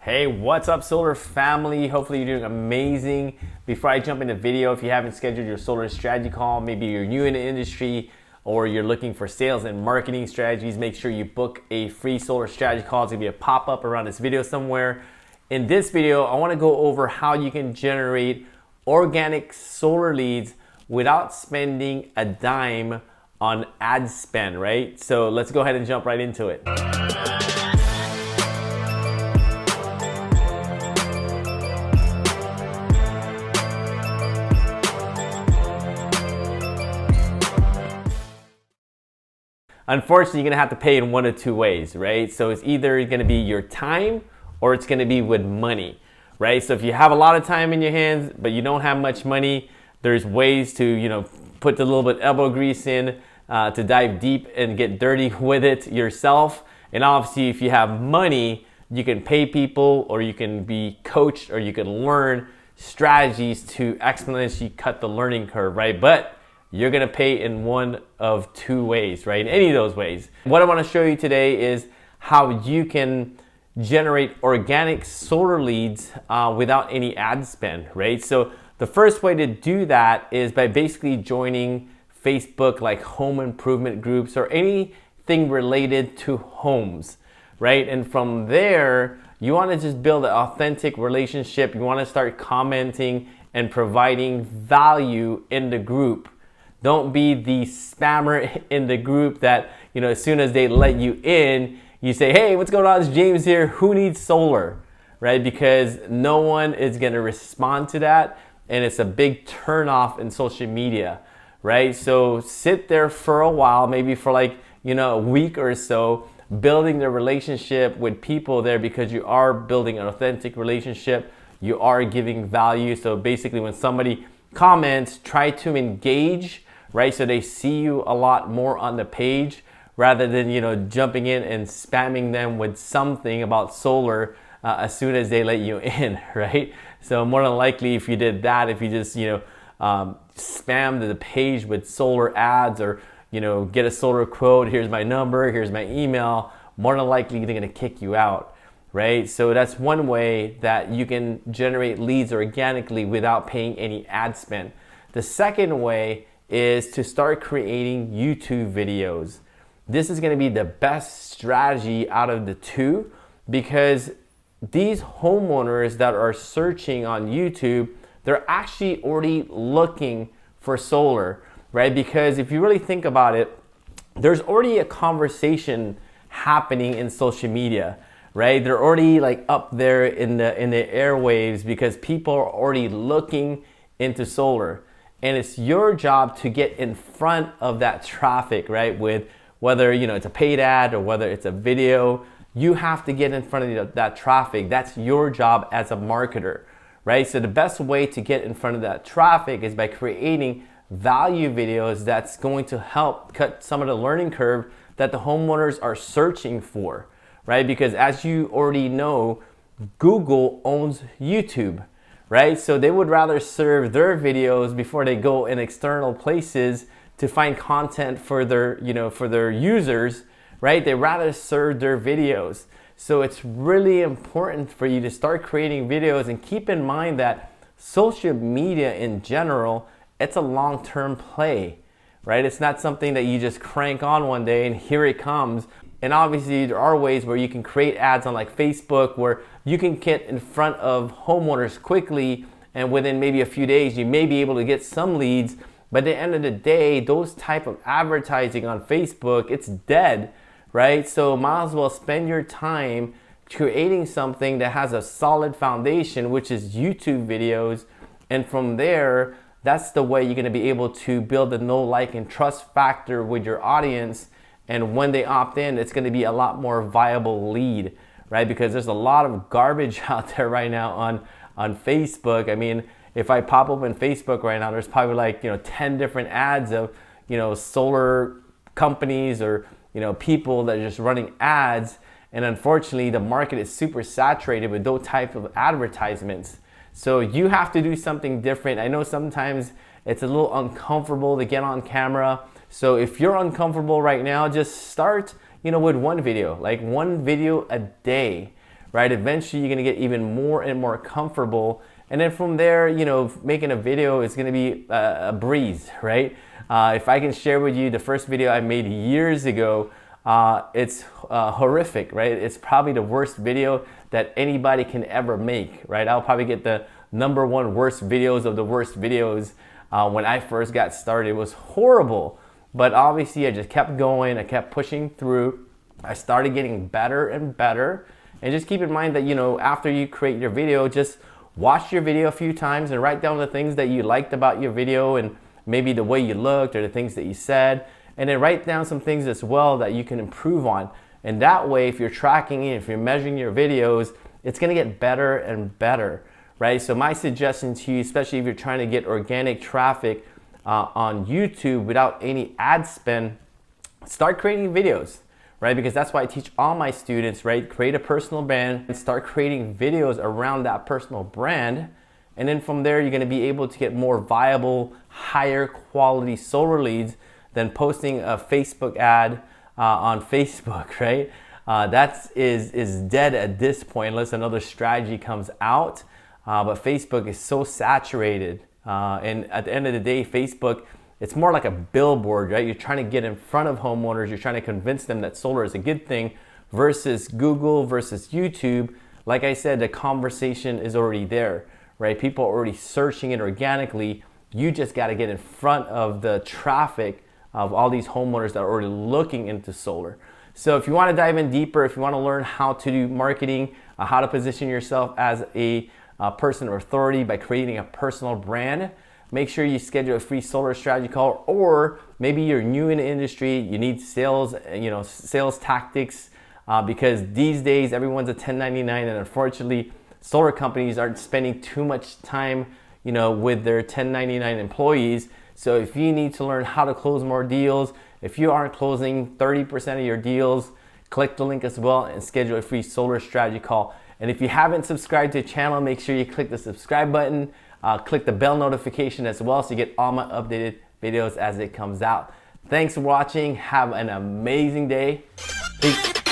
Hey, what's up, solar family? Hopefully you're doing amazing. Before I jump into the video, if you haven't scheduled your solar strategy call, maybe you're new in the industry or you're looking for sales and marketing strategies, make sure you book a free solar strategy call. It's gonna be a pop-up around this video somewhere. In this video, I wanna go over how you can generate organic solar leads without spending a dime on ad spend, right? So let's go ahead and jump right into it. Unfortunately, you're gonna have to pay in one of two ways, right? So it's either gonna be your time or it's gonna be with money, right? So if you have a lot of time in your hands, but you don't have much money, there's ways to, put a little bit elbow grease in to dive deep and get dirty with it yourself. And obviously, if you have money, you can pay people or you can be coached or you can learn strategies to exponentially cut the learning curve, right? But you're gonna pay in one of two ways, right? In any of those ways. What I wanna show you today is how you can generate organic solar leads without any ad spend, right? So the first way to do that is by basically joining Facebook like home improvement groups or anything related to homes, right? And from there, you wanna just build an authentic relationship. You wanna start commenting and providing value in the group. Don't be the spammer in the group that, as soon as they let you in, you say, hey, what's going on? It's James here. Who needs solar, right? Because no one is going to respond to that. And it's a big turnoff in social media, right? So sit there for a while, maybe for a week or so, building the relationship with people there because you are building an authentic relationship. You are giving value. So basically when somebody comments, try to engage, right? So they see you a lot more on the page rather than, jumping in and spamming them with something about solar as soon as they let you in, right? So more than likely, if you did that, if you just, spammed the page with solar ads or, get a solar quote, here's my number, here's my email, more than likely they're gonna kick you out, right? So that's one way that you can generate leads organically without paying any ad spend. The second way is to start creating YouTube videos. This is gonna be the best strategy out of the two because these homeowners that are searching on YouTube, they're actually already looking for solar, right? Because if you really think about it, there's already a conversation happening in social media, right? They're already up there in the airwaves because people are already looking into solar. And it's your job to get in front of that traffic, right? With whether, it's a paid ad or whether it's a video, you have to get in front of that traffic. That's your job as a marketer, right? So the best way to get in front of that traffic is by creating value videos that's going to help cut some of the learning curve that the homeowners are searching for, right? Because as you already know, Google owns YouTube, right? So they would rather serve their videos before they go in external places to find content for their, for their users, right? They rather serve their videos. So it's really important for you to start creating videos and keep in mind that social media in general, it's a long-term play, right? It's not something that you just crank on one day and here it comes. And obviously there are ways where you can create ads on Facebook where you can get in front of homeowners quickly and within maybe a few days you may be able to get some leads. But at the end of the day, those type of advertising on Facebook, it's dead, right? So might as well spend your time creating something that has a solid foundation, which is YouTube videos. And from there, that's the way you're gonna be able to build a know, like, and trust factor with your audience. And when they opt in, it's gonna be a lot more viable lead, right? Because there's a lot of garbage out there right now on Facebook. I mean, if I pop open Facebook right now, there's probably 10 different ads of, solar companies or, people that are just running ads. And unfortunately, the market is super saturated with those type of advertisements. So you have to do something different. I know sometimes it's a little uncomfortable to get on camera. So if you're uncomfortable right now, just start, with one video, like one video a day, right? Eventually you're gonna get even more and more comfortable. And then from there, you know, making a video is gonna be a breeze, right? If I can share with you the first video I made years ago, it's horrific, right? It's probably the worst video that anybody can ever make, right? I'll probably get the #1 worst videos of the worst videos. When I first got started, it was horrible. But obviously I just kept going, I kept pushing through. I started getting better and better. And just keep in mind that, you know, after you create your video, just watch your video a few times and write down the things that you liked about your video and maybe the way you looked or the things that you said. And then write down some things as well that you can improve on. And that way, if you're tracking it, if you're measuring your videos, it's gonna get better and better, right? So my suggestion to you, especially if you're trying to get organic traffic on YouTube without any ad spend, start creating videos, right? Because that's why I teach all my students, right? Create a personal brand and start creating videos around that personal brand. And then from there, you're gonna be able to get more viable, higher quality solar leads than posting a Facebook ad on Facebook, right? That is dead at this point unless another strategy comes out. But Facebook is so saturated. And at the end of the day, Facebook, it's more like a billboard, right? You're trying to get in front of homeowners. You're trying to convince them that solar is a good thing versus Google versus YouTube. Like I said, the conversation is already there, right? People are already searching it organically. You just got to get in front of the traffic of all these homeowners that are already looking into solar. So if you want to dive in deeper, if you want to learn how to do marketing, how to position yourself as a person of authority by creating a personal brand, make sure you schedule a free solar strategy call. Or maybe you're new in the industry, you need sales, sales tactics, because these days everyone's a 1099, and unfortunately solar companies aren't spending too much time, with their 1099 employees. So if you need to learn how to close more deals, if you aren't closing 30% of your deals, click the link as well and schedule a free solar strategy call. And if you haven't subscribed to the channel, make sure you click the subscribe button, click the bell notification as well so you get all my updated videos as it comes out. Thanks for watching. Have an amazing day. Peace.